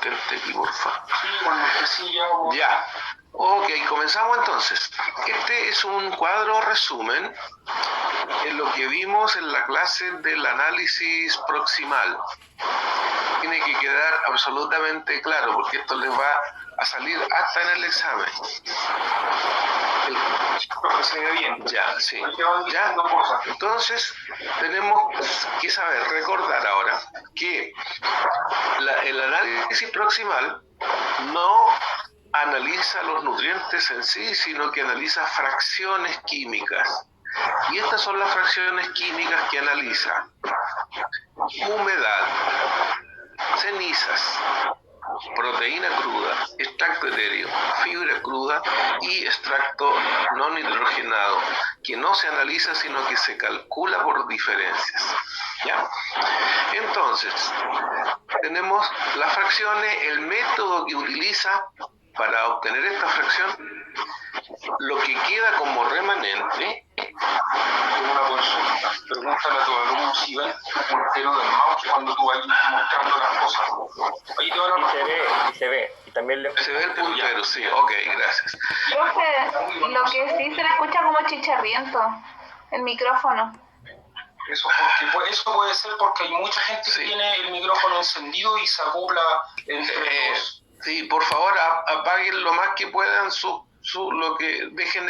asistente aquí, porfa. Sí, cuando sí ya... Ya. Ok, comenzamos entonces. Este es un cuadro resumen en lo que vimos en la clase del análisis proximal. Tiene que quedar absolutamente claro porque esto les va a salir hasta en el examen. Se ve bien. Ya, sí. Ya. Entonces, tenemos que saber, recordar ahora, que el análisis proximal no analiza los nutrientes en sí, sino que analiza fracciones químicas. Y estas son las fracciones químicas que analiza: humedad, cenizas, proteína cruda, extracto etéreo, fibra cruda y extracto no nitrogenado, que no se analiza sino que se calcula por diferencias. ¿Ya? Entonces, tenemos las fracciones, el método que utiliza para obtener esta fracción, lo que queda como remanente. Una consulta, pregúntale a tu alumno si ven el puntero del mouse cuando tú vas mostrando las cosas. Ahí te van a... Y se ve, y también se ve el puntero, sí, ok, gracias. Profe, lo que sí se le escucha como chicharriento, el micrófono. Eso puede ser porque hay mucha gente que tiene el micrófono encendido y se acopla entre los... Sí, por favor, apaguen lo más que puedan lo que dejen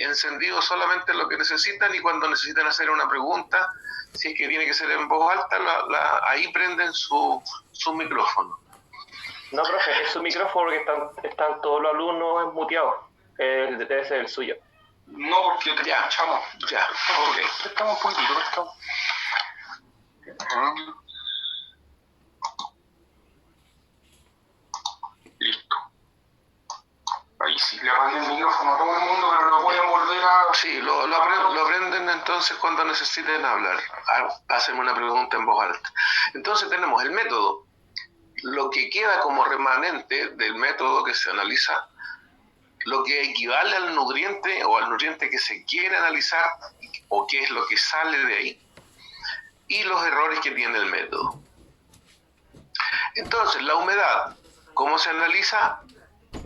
encendido solamente lo que necesitan, y cuando necesitan hacer una pregunta, si es que tiene que ser en voz alta, ahí prenden su micrófono. No, profe, es su micrófono porque están todos los alumnos muteados. Debe ser el suyo. No, porque te escuchamos. Ya, ok. Prestamos un poquitito, prestamos. Listo. Ahí sí le apagué el micrófono a todo el mundo, pero lo pueden volver a... Sí, lo aprenden entonces cuando necesiten hablar. Hacen una pregunta en voz alta. Entonces tenemos el método. Lo que queda como remanente del método que se analiza, lo que equivale al nutriente o al nutriente que se quiere analizar, o qué es lo que sale de ahí, y los errores que tiene el método. Entonces, la humedad, ¿cómo se analiza?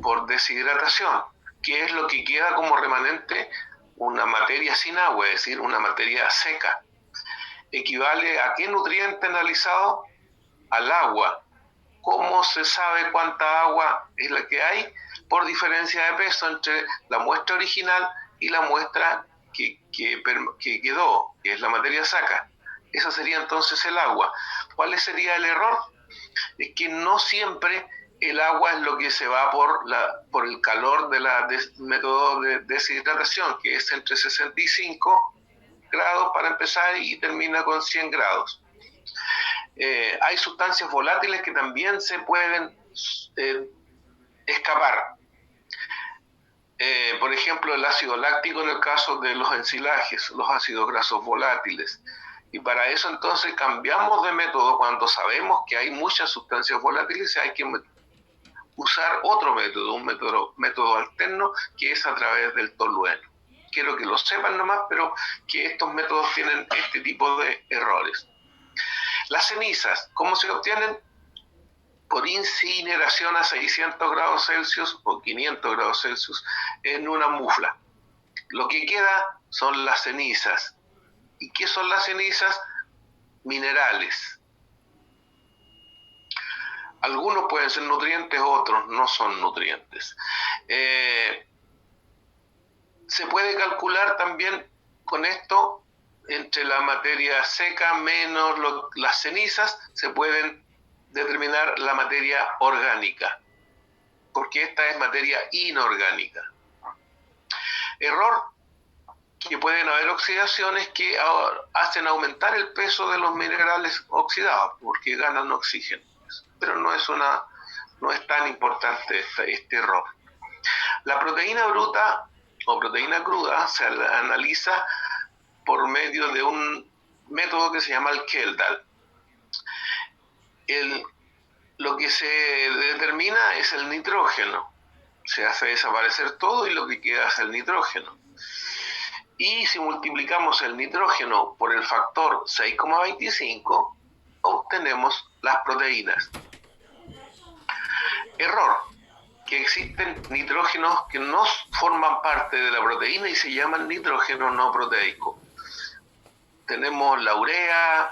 Por deshidratación. ¿Qué es lo que queda como remanente? Una materia sin agua, es decir, una materia seca. ¿Equivale a qué nutriente analizado? Al agua. ¿Cómo se sabe cuánta agua es la que hay? Por diferencia de peso entre la muestra original y la muestra que quedó, que es la materia seca. Eso sería entonces el agua. ¿Cuál sería el error? Es que no siempre el agua es lo que se va por el calor del método de deshidratación, que es entre 65 grados para empezar y termina con 100 grados. Hay sustancias volátiles que también se pueden escapar. Por ejemplo, el ácido láctico en el caso de los ensilajes, los ácidos grasos volátiles. Y para eso entonces cambiamos de método cuando sabemos que hay muchas sustancias volátiles y hay que usar otro método, un método alterno, que es a través del tolueno. Quiero que lo sepan nomás, pero que estos métodos tienen este tipo de errores. Las cenizas, ¿cómo se obtienen? Por incineración a 600 grados Celsius o 500 grados Celsius en una mufla. Lo que queda son las cenizas. ¿Y qué son las cenizas? Minerales. Algunos pueden ser nutrientes, otros no son nutrientes. Se puede calcular también con esto, entre la materia seca menos las cenizas, se pueden determinar la materia orgánica, porque esta es materia inorgánica. Error, que pueden haber oxidaciones que hacen aumentar el peso de los minerales oxidados, porque ganan oxígeno. Pero no es tan importante este error. La proteína bruta o proteína cruda se analiza por medio de un método que se llama el Kjeldahl. Lo que se determina es el nitrógeno. Se hace desaparecer todo y lo que queda es el nitrógeno. Y si multiplicamos el nitrógeno por el factor 6,25, obtenemos las proteínas. Error, que existen nitrógenos que no forman parte de la proteína y se llaman nitrógeno no proteico. Tenemos la urea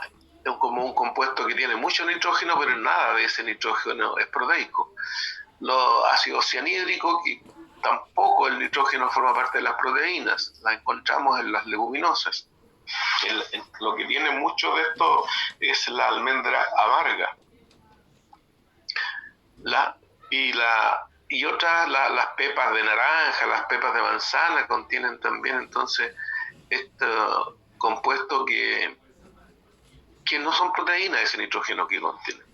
como un compuesto que tiene mucho nitrógeno, pero nada de ese nitrógeno es proteico. Los ácidos cianhídricos, que tampoco el nitrógeno forma parte de las proteínas, la encontramos en las leguminosas. Lo que tiene mucho de esto es la almendra amarga. Las pepas de naranja, las pepas de manzana contienen también entonces estos compuestos que no son proteínas, ese nitrógeno que contienen,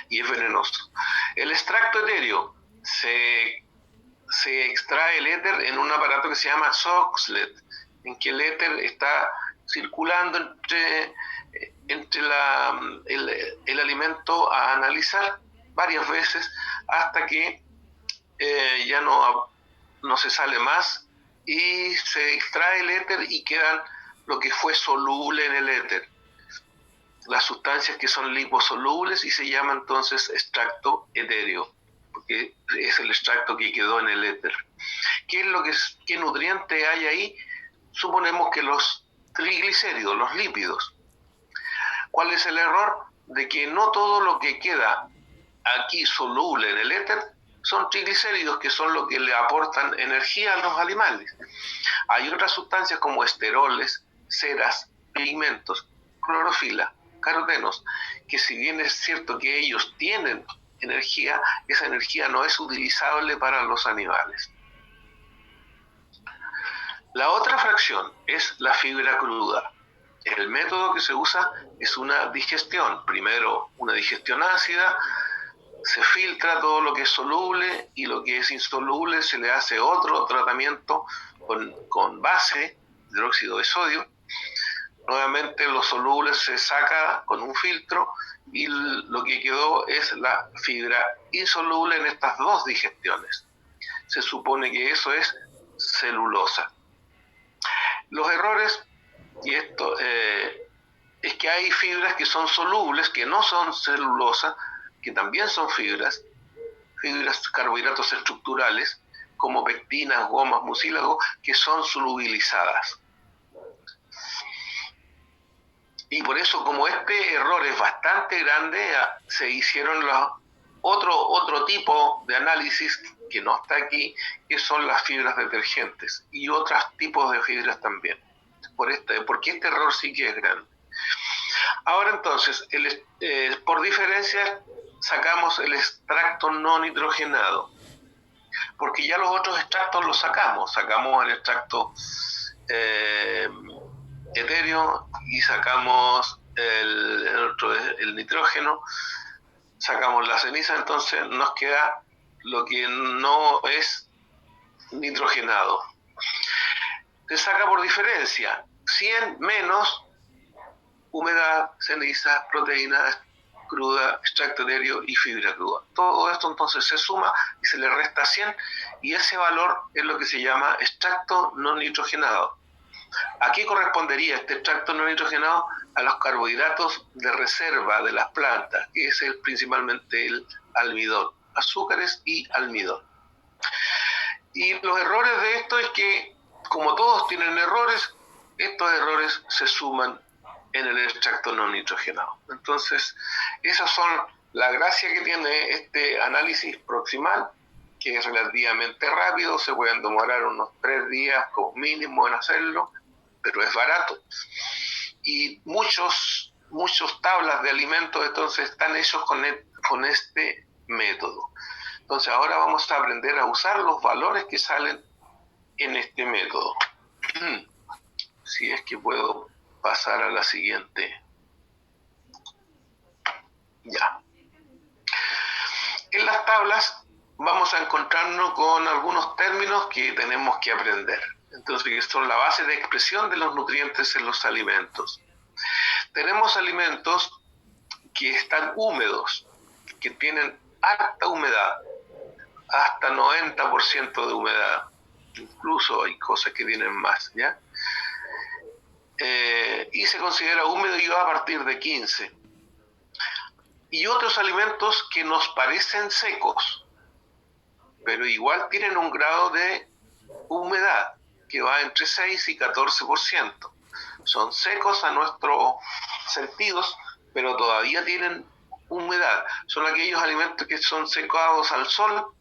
y es venenoso. El extracto etéreo se extrae el éter en un aparato que se llama Soxhlet, en que el éter está circulando entre el alimento a analizar varias veces hasta que ya no se sale más y se extrae el éter y quedan lo que fue soluble en el éter, las sustancias que son liposolubles, y se llama entonces extracto etéreo, porque es el extracto que quedó en el éter. ¿Qué nutriente hay ahí? Suponemos que los triglicéridos, los lípidos. ¿Cuál es el error? De que no todo lo que queda aquí soluble en el éter son triglicéridos, que son lo que le aportan energía a los animales. Hay otras sustancias como esteroles, ceras, pigmentos, clorofila, carotenos, que si bien es cierto que ellos tienen energía, esa energía no es utilizable para los animales. La otra fracción es la fibra cruda. El método que se usa es una digestión. Primero una digestión ácida, se filtra todo lo que es soluble y lo que es insoluble se le hace otro tratamiento con base, hidróxido de sodio. Nuevamente lo soluble se saca con un filtro y lo que quedó es la fibra insoluble en estas dos digestiones. Se supone que eso es celulosa. Los errores, y esto es que hay fibras que son solubles, que no son celulosa, que también son fibras, carbohidratos estructurales, como pectinas, gomas, mucílagos, que son solubilizadas. Y por eso, como este error es bastante grande, se hicieron otro tipo de análisis que no está aquí, que son las fibras detergentes y otros tipos de fibras también, porque este error sí que es grande. Ahora entonces, por diferencia, sacamos el extracto no nitrogenado, porque ya los otros extractos los sacamos el extracto etéreo y sacamos el nitrógeno, sacamos la ceniza, entonces nos queda lo que no es nitrogenado. Se saca por diferencia 100 menos humedad, ceniza, proteína cruda, extracto etéreo y fibra cruda. Todo esto entonces se suma y se le resta 100, y ese valor es lo que se llama extracto no nitrogenado. ¿A qué correspondería este extracto no nitrogenado? A los carbohidratos de reserva de las plantas, que es principalmente el almidón, azúcares y almidón. Y los errores de esto es que, como todos tienen errores, estos errores se suman en el extracto no nitrogenado. Entonces, esas son la gracia que tiene este análisis proximal, que es relativamente rápido, se pueden demorar unos 3 días como mínimo en hacerlo, pero es barato. Y muchos tablas de alimentos entonces están hechos con este método. Entonces ahora vamos a aprender a usar los valores que salen en este método. Si es que puedo pasar a la siguiente. Ya. En las tablas vamos a encontrarnos con algunos términos que tenemos que aprender. Entonces, que son la base de expresión de los nutrientes en los alimentos. Tenemos alimentos que están húmedos, que tienen alta humedad, hasta 90% de humedad. Incluso hay cosas que tienen más, ¿ya? Y se considera húmedo y va a partir de 15. Y otros alimentos que nos parecen secos, pero igual tienen un grado de humedad que va entre 6 y 14%. Son secos a nuestros sentidos, pero todavía tienen humedad. Son aquellos alimentos que son secados al sol,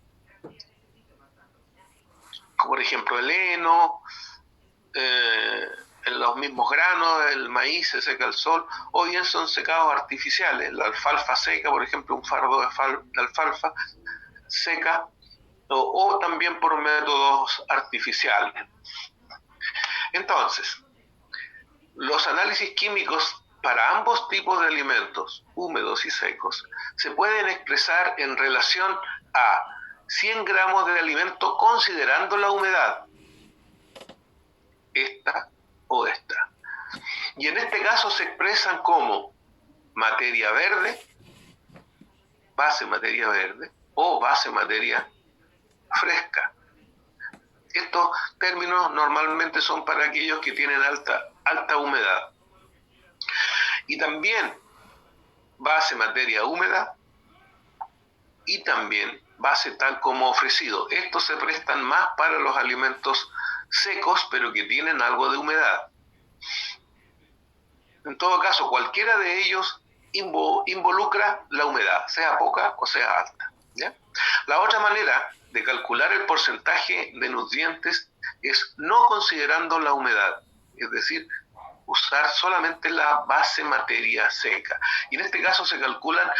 como por ejemplo el heno, en los mismos granos, el maíz se seca al sol, o bien son secados artificiales. La alfalfa seca, por ejemplo, un fardo de alfalfa seca, o también por métodos artificiales. Entonces, los análisis químicos para ambos tipos de alimentos, húmedos y secos, se pueden expresar en relación a 100 gramos de alimento considerando la humedad, esta o esta. Y en este caso se expresan como materia verde, base materia verde o base materia fresca. Estos términos normalmente son para aquellos que tienen alta humedad. Y también base materia húmeda y también base tal como ofrecido. Estos se prestan más para los alimentos secos, pero que tienen algo de humedad. En todo caso, cualquiera de ellos involucra la humedad, sea poca o sea alta, ¿ya? La otra manera de calcular el porcentaje de nutrientes es no considerando la humedad, es decir, usar solamente la base materia seca. Y en este caso se calculan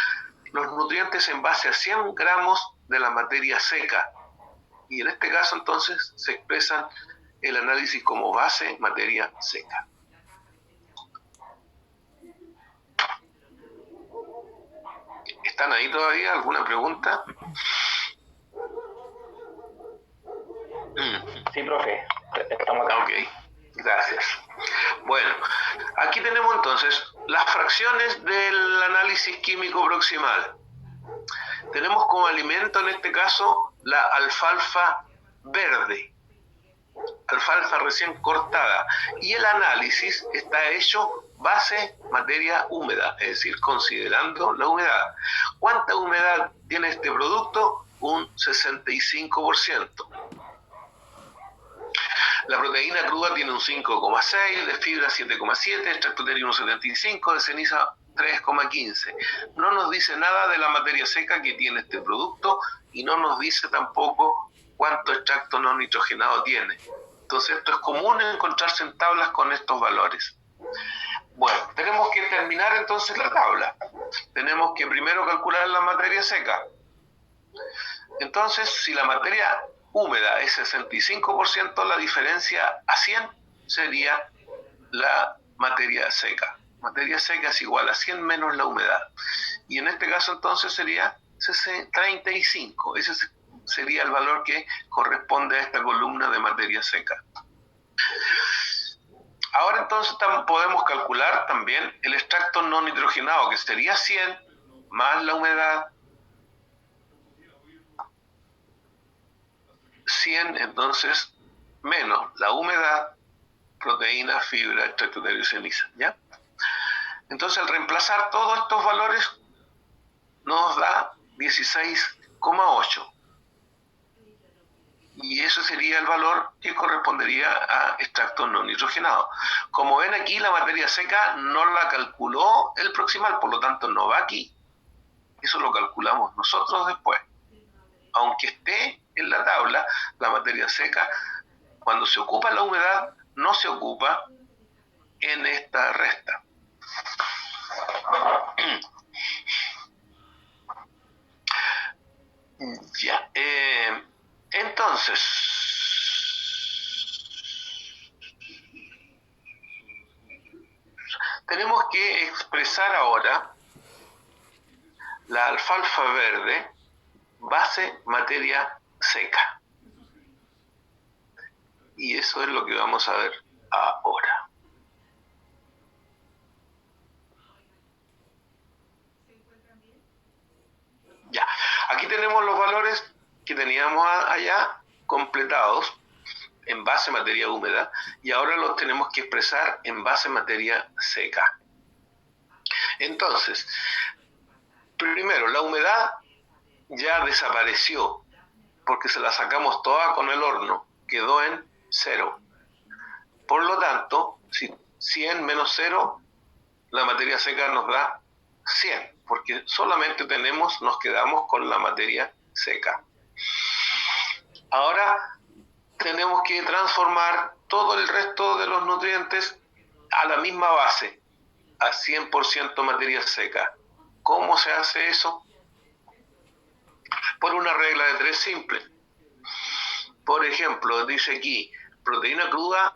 los nutrientes en base a 100 gramos de la materia seca. Y en este caso entonces se expresan el análisis como base materia seca. ¿Están ahí todavía? ¿Alguna pregunta? Sí, profe, estamos acá. Ok, gracias. Bueno, aquí tenemos entonces las fracciones del análisis químico proximal. Tenemos como alimento en este caso la alfalfa verde, alfalfa recién cortada, y el análisis está hecho base materia húmeda, es decir, considerando la humedad. ¿Cuánta humedad tiene este producto? Un 65%. La proteína cruda tiene un 5,6, de fibra 7,7, extracto etéreo un 75, de ceniza 3,15. No nos dice nada de la materia seca que tiene este producto y no nos dice tampoco cuánto extracto no nitrogenado tiene. Entonces esto es común encontrarse en tablas con estos valores. Bueno, tenemos que terminar entonces la tabla. Tenemos que primero calcular la materia seca. Entonces, si la materia húmeda es 65%, la diferencia a 100 sería la materia seca. Materia seca es igual a 100 menos la humedad. Y en este caso entonces sería 35. Ese sería el valor que corresponde a esta columna de materia seca. Ahora entonces podemos calcular también el extracto no nitrogenado, que sería 100 más la humedad. 100 entonces menos la humedad, proteína, fibra, extracto etéreo y ceniza, ¿ya? Entonces al reemplazar todos estos valores nos da 16,8. Y ese sería el valor que correspondería a extracto no nitrogenado. Como ven aquí, la materia seca no la calculó el proximal, por lo tanto no va aquí. Eso lo calculamos nosotros después. Aunque esté en la tabla, la materia seca, cuando se ocupa la humedad, no se ocupa en esta resta. Ya, entonces, tenemos que expresar ahora la alfalfa verde base materia seca. Y eso es lo que vamos a ver ahora. Ya, aquí tenemos los valores que teníamos allá completados en base materia húmeda y ahora los tenemos que expresar en base materia seca. Entonces, primero, la humedad ya desapareció porque se la sacamos toda con el horno, quedó en 0. Por lo tanto, si 100 menos 0, la materia seca nos da 100, porque solamente nos quedamos con la materia seca. Ahora tenemos que transformar todo el resto de los nutrientes a la misma base, a 100% materia seca. ¿Cómo se hace eso? Por una regla de 3 simple. Por ejemplo, dice aquí, proteína cruda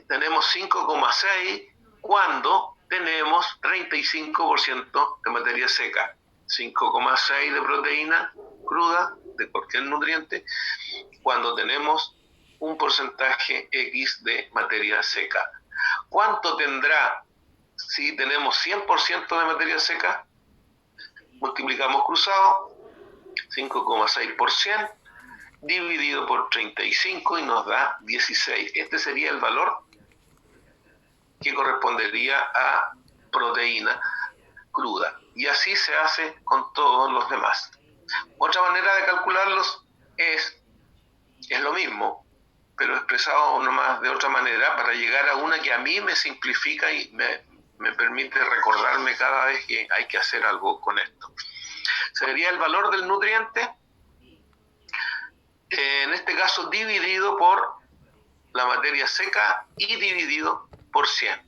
tenemos 5,6 cuando tenemos 35% de materia seca. 5,6 de proteína cruda, de cualquier nutriente, cuando tenemos un porcentaje X de materia seca. ¿Cuánto tendrá si tenemos 100% de materia seca? Multiplicamos cruzado, 5,6 por 100, dividido por 35 y nos da 16. Este sería el valor que correspondería a proteína cruda. Y así se hace con todos los demás. Otra manera de calcularlos es lo mismo, pero expresado nomás de otra manera para llegar a una que a mí me simplifica y me permite recordarme cada vez que hay que hacer algo con esto. Sería el valor del nutriente, en este caso dividido por la materia seca y dividido por 100.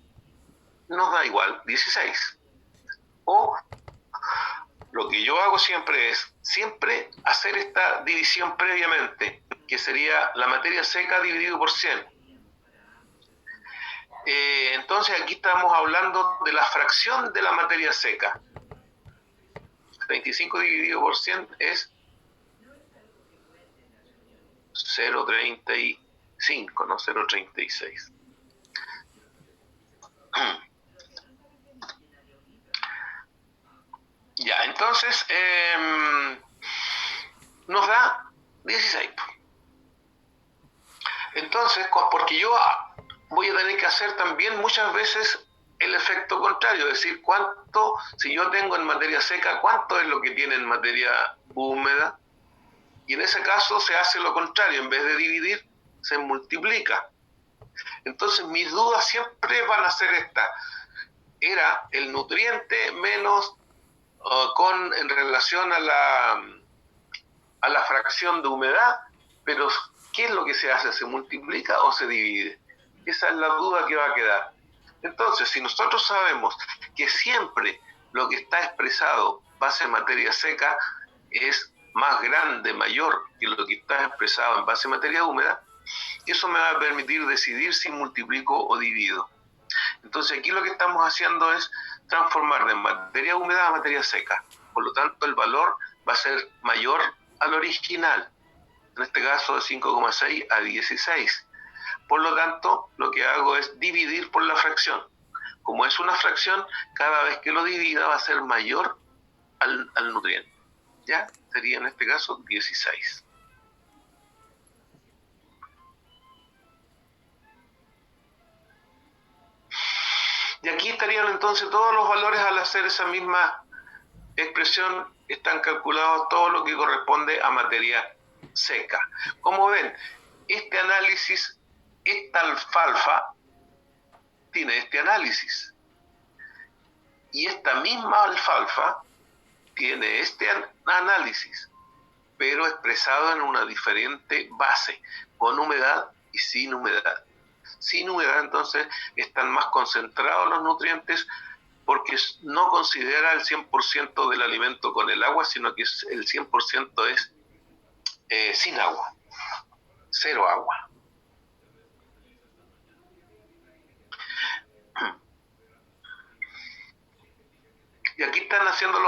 Nos da igual 16. O lo que yo hago siempre es hacer esta división previamente, que sería la materia seca dividido por 100. Entonces aquí estamos hablando de la fracción de la materia seca. 35 dividido por 100 es 0,35, no 0,36. Ya, entonces nos da 16. Entonces, porque yo voy a tener que hacer también muchas veces el efecto contrario, es decir, cuánto, si yo tengo en materia seca, cuánto es lo que tiene en materia húmeda, y en ese caso se hace lo contrario, en vez de dividir, se multiplica. Entonces mis dudas siempre van a ser estas, era el nutriente menos en relación a la fracción de humedad, pero ¿qué es lo que se hace? ¿Se multiplica o se divide? Esa es la duda que va a quedar. Entonces, si nosotros sabemos que siempre lo que está expresado base en materia seca es más grande, mayor que lo que está expresado en base en materia húmeda, eso me va a permitir decidir si multiplico o divido. Entonces aquí lo que estamos haciendo es transformar de materia húmeda a materia seca. Por lo tanto, el valor va a ser mayor al original, en este caso de 5,6 a 16. Por lo tanto, lo que hago es dividir por la fracción. Como es una fracción, cada vez que lo divida va a ser mayor al nutriente. ¿Ya? Sería en este caso 16. Y aquí estarían entonces todos los valores al hacer esa misma expresión, están calculados todo lo que corresponde a materia seca. Como ven, este análisis, esta alfalfa tiene este análisis. Y esta misma alfalfa tiene este análisis, pero expresado en una diferente base, con humedad y sin humedad. Sin humedad, entonces, están más concentrados los nutrientes porque no considera el 100% del alimento con el agua, sino que el 100% es sin agua, 0 agua. Y aquí están haciendo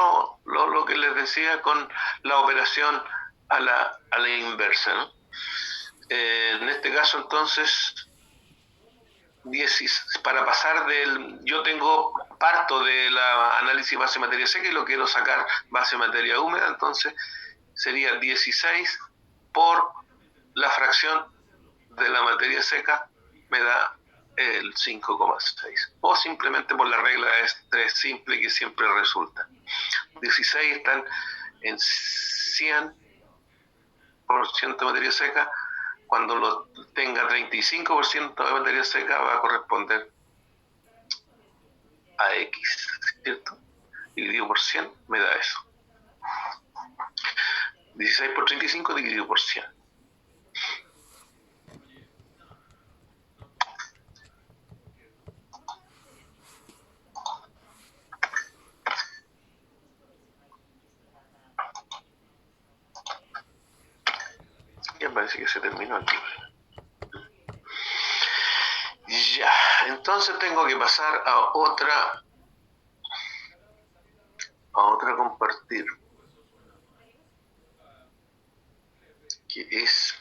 lo que les decía con la operación a la inversa, ¿no? En este caso, entonces, para pasar yo parto de la análisis base materia seca y lo quiero sacar base materia húmeda, entonces sería 16 por la fracción de la materia seca, me da el 5,6. O simplemente por la regla de 3 simple que siempre resulta. 16 están en 100 de materia seca, cuando lo tenga 35% de materia seca va a corresponder a X, ¿cierto? Dividido por 100 me da eso. 16 por 35 dividido por 100. Ya parece que se terminó aquí. Ya, entonces tengo que pasar a otra compartir, que es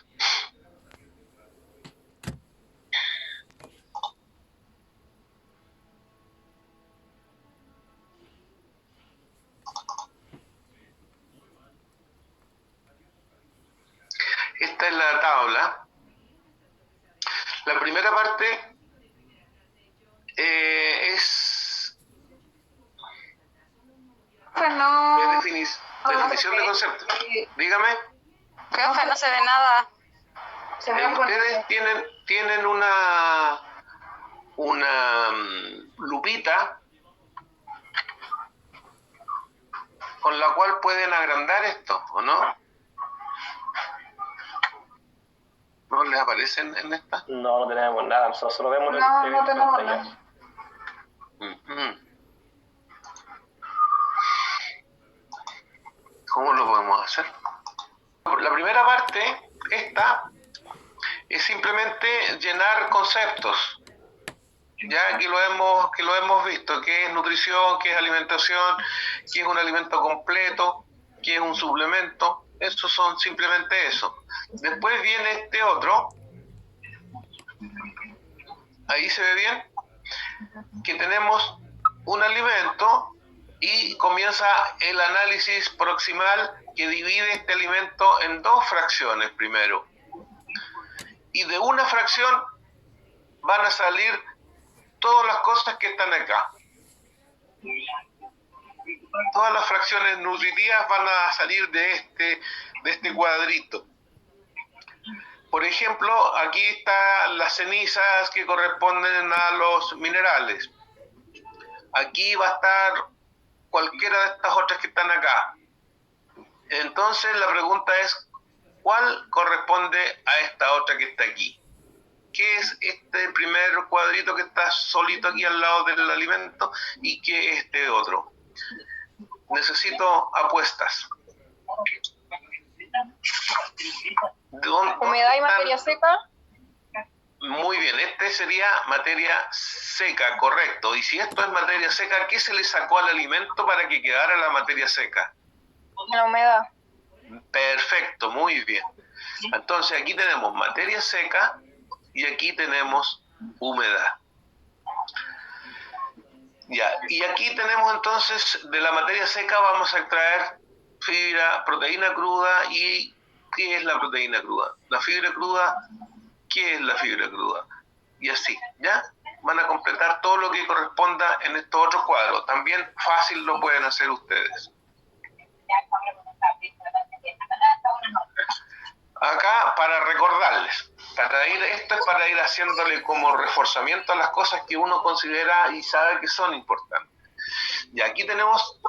esta es la tabla. La primera parte es No, definición de concepto. Dígame. Profe, no se ve nada. se ve Ustedes tienen una lupita con la cual pueden agrandar esto, ¿o no? ¿No les aparecen en esta? No tenemos nada, nosotros solo vemos No tenemos pantalla. nada. ¿Cómo lo podemos hacer? La primera parte, esta, es simplemente llenar conceptos. Ya que lo hemos visto, qué es nutrición, qué es alimentación, qué es un alimento completo, qué es un suplemento. Estos son simplemente eso. Después viene este otro. Ahí se ve bien que tenemos un alimento y comienza el análisis proximal que divide este alimento en dos fracciones primero. Y de una fracción van a salir todas las cosas que están acá. Todas las fracciones nutritivas van a salir de este cuadrito. Por ejemplo, aquí están las cenizas que corresponden a los minerales. Aquí va a estar cualquiera de estas otras que están acá. Entonces la pregunta es, ¿cuál corresponde a esta otra que está aquí? ¿Qué es este primer cuadrito que está solito aquí al lado del alimento y qué es este otro? Necesito apuestas. Humedad y materia seca. Muy bien, este sería materia seca, correcto. Y si esto es materia seca, ¿qué se le sacó al alimento para que quedara la materia seca? La humedad. Perfecto, muy bien. Entonces aquí tenemos materia seca y aquí tenemos humedad. Ya, y aquí tenemos entonces, de la materia seca vamos a extraer fibra, proteína cruda. ¿Y qué es la proteína cruda? La fibra cruda, ¿qué es la fibra cruda? Y así, ¿ya? Van a completar todo lo que corresponda en estos otros cuadros. También fácil lo pueden hacer ustedes. Acá, para recordarles, esto es para ir haciéndole como reforzamiento a las cosas que uno considera y sabe que son importantes. Y aquí tenemos,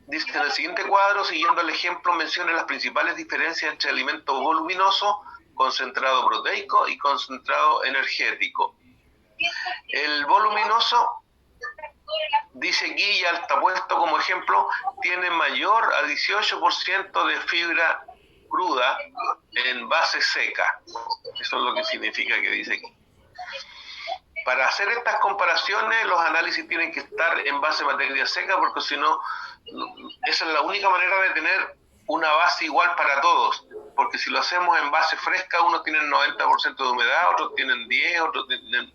dice en el siguiente cuadro, siguiendo el ejemplo, menciona las principales diferencias entre alimento voluminoso, concentrado proteico y concentrado energético. El voluminoso, dice aquí, ya está puesto como ejemplo, tiene mayor a 18% de fibra cruda en base seca. Eso es lo que significa que dice aquí. Para hacer estas comparaciones, los análisis tienen que estar en base materia seca, porque si no, esa es la única manera de tener una base igual para todos. Porque si lo hacemos en base fresca, unos tienen 90% de humedad, otros tienen 10, otros tienen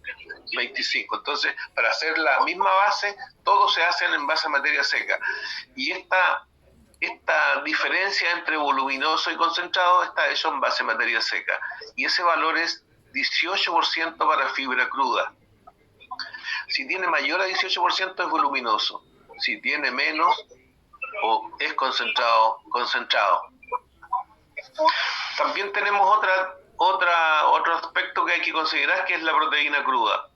25. Entonces, para hacer la misma base, todos se hacen en base a materia seca. Y esta diferencia entre voluminoso y concentrado está hecho en base a materia seca. Y ese valor es 18% para fibra cruda. Si tiene mayor a 18% es voluminoso. Si tiene menos, o es concentrado. También tenemos otro aspecto que hay que considerar, que es la proteína cruda.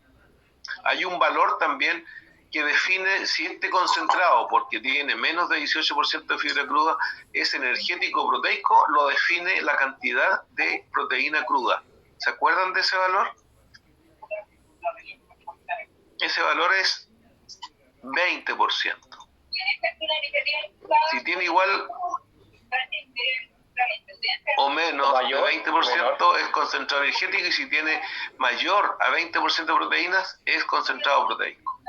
Hay un valor también que define si este concentrado, porque tiene menos de 18% de fibra cruda, es energético o proteico, lo define la cantidad de proteína cruda. ¿Se acuerdan de ese valor? Ese valor es 20%. Si tiene igual o menos de 20% es concentrado energético, y si tiene mayor a 20% de proteínas es concentrado proteico.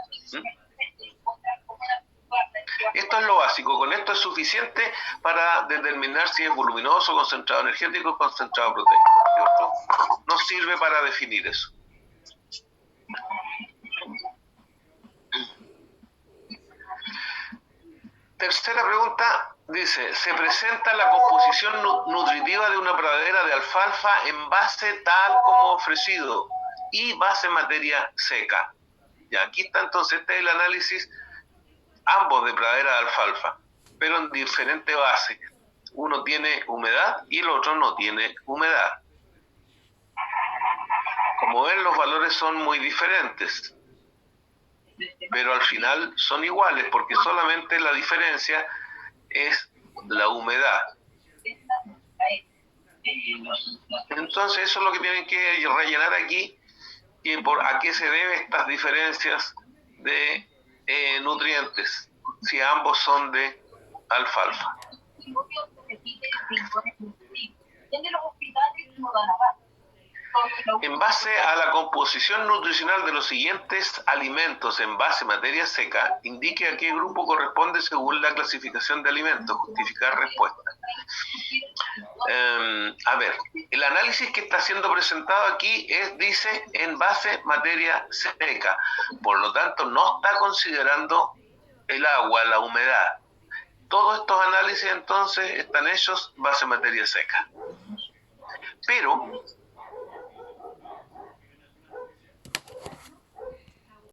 Esto es lo básico. Con esto es suficiente para determinar si es voluminoso, concentrado energético o concentrado proteico. ¿Cierto? Nos sirve para definir eso. Tercera pregunta, dice, se presenta la composición nutritiva de una pradera de alfalfa en base tal como ofrecido y base materia seca. Ya, aquí está entonces, este es el análisis, ambos de pradera de alfalfa, pero en diferente base. Uno tiene humedad y el otro no tiene humedad. Como ven, los valores son muy diferentes, pero al final son iguales, porque solamente la diferencia es la humedad. Entonces eso es lo que tienen que rellenar aquí, y a qué se deben estas diferencias de nutrientes, si ambos son de alfalfa. En base a la composición nutricional de los siguientes alimentos en base materia seca, indique a qué grupo corresponde según la clasificación de alimentos. Justificar respuesta. A ver, el análisis que está siendo presentado aquí dice en base materia seca. Por lo tanto, no está considerando el agua, la humedad. Todos estos análisis entonces están hechos base materia seca. Pero